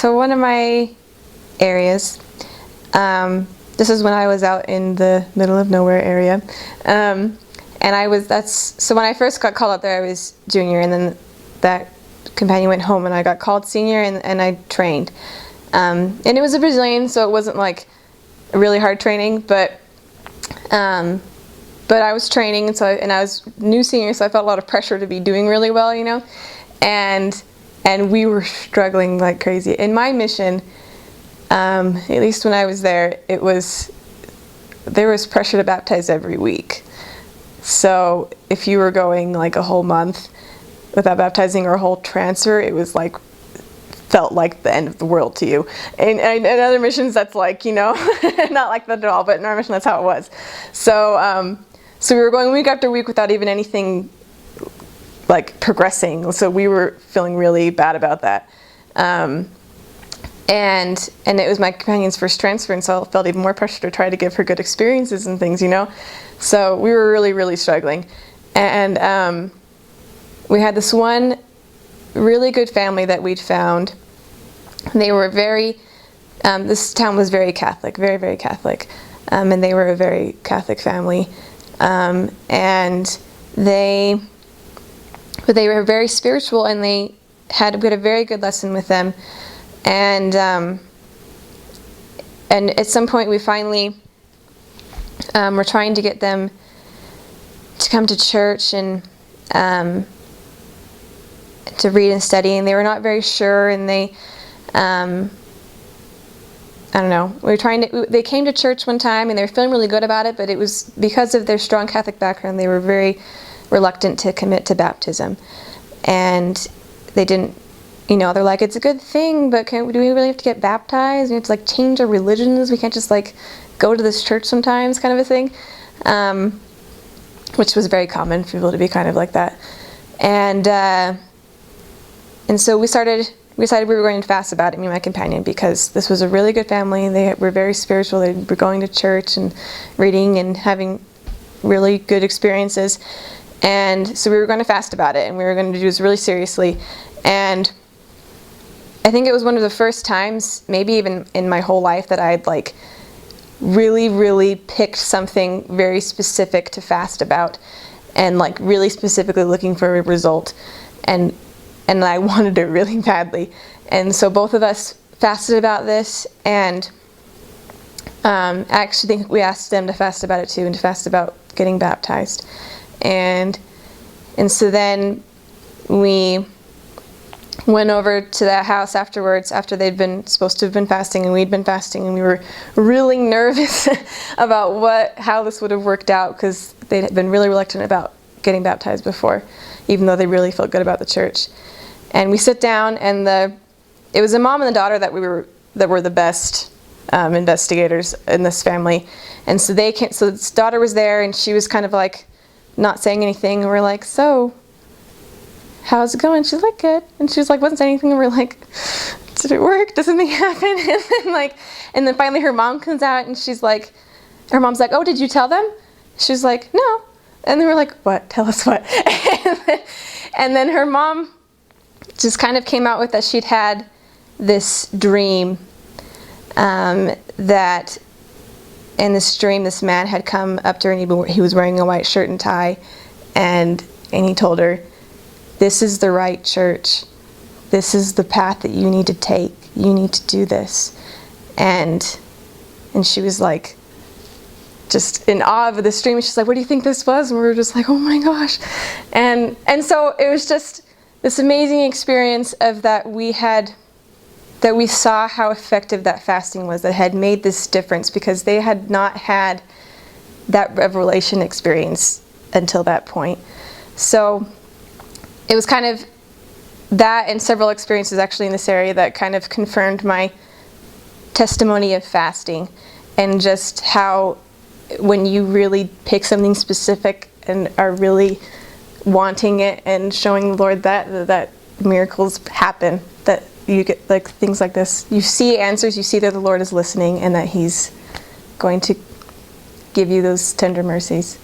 so one of my areas, this is when I was out in the middle of nowhere area, and so when I first got called out there, I was junior, and then that companion went home, and I got called senior, and I trained. And it was a Brazilian, so it wasn't like a really hard training, but I was training, and I was new senior, so I felt a lot of pressure to be doing really well, you know, and we were struggling like crazy. In my mission, at least when I was there, there was pressure to baptize every week. So if you were going like a whole month without baptizing or a whole transfer, it was like, felt like the end of the world to you. And other missions, that's like, you know, not like that at all, but in our mission, that's how it was. So we were going week after week without even anything like progressing. So we were feeling really bad about that. And it was my companion's first transfer, and so I felt even more pressure to try to give her good experiences and things, you know. So we were really, really struggling. And we had this one really good family that we'd found. They were this town was very Catholic, very, very Catholic. And they were a very Catholic family. And they were very spiritual, and we had a very good lesson with them. And at some point we finally were trying to get them to come to church and to read and study, and they were not very sure, and they I don't know, they came to church one time and they were feeling really good about it, but it was because of their strong Catholic background, they were very reluctant to commit to baptism. And they didn't, you know, they're like, it's a good thing, but do we really have to get baptized? We have to like change our religions. We can't just like go to this church sometimes, kind of a thing. Which was very common for people to be kind of like that. And so we decided we were going to fast about it, me and my companion, because this was a really good family. They were very spiritual. They were going to church and reading and having really good experiences. And so we were going to fast about it, and we were going to do this really seriously. And I think it was one of the first times, maybe even in my whole life, that I'd like really, really picked something very specific to fast about, and like really specifically looking for a result. And I wanted it really badly. And so both of us fasted about this, and I actually think we asked them to fast about it too, and to fast about getting baptized. And so then we went over to that house afterwards, after they'd been supposed to have been fasting and we'd been fasting, and we were really nervous about how this would have worked out, because they'd been really reluctant about getting baptized before, even though they really felt good about the church. And we sit down, and it was a mom and a daughter that were the best investigators in this family. And so they came. So this daughter was there, and she was kind of like not saying anything. And we're like, "So, how's it going?" She's like, "Good." And she was like, wasn't saying anything. And we're like, "Did it work? Does something happen?" And then finally her mom comes out, and her mom's like, "Oh, did you tell them?" She's like, "No." And then we're like, "What? Tell us what?" And then her mom just kind of came out with that she'd had this dream, that in this dream this man had come up to her, and he was wearing a white shirt and tie, and he told her, "This is the right church. This is the path that you need to take. You need to do this." And she was like just in awe of this dream. She's like, "What do you think this was?" And we were just like, "Oh my gosh." And so it was just this amazing experience of that we saw how effective that fasting was, that had made this difference, because they had not had that revelation experience until that point. So it was kind of that and several experiences actually in this area that kind of confirmed my testimony of fasting, and just how when you really pick something specific and are really wanting it and showing the Lord that miracles happen, that you get like things like this. You see answers, you see that the Lord is listening, and that He's going to give you those tender mercies.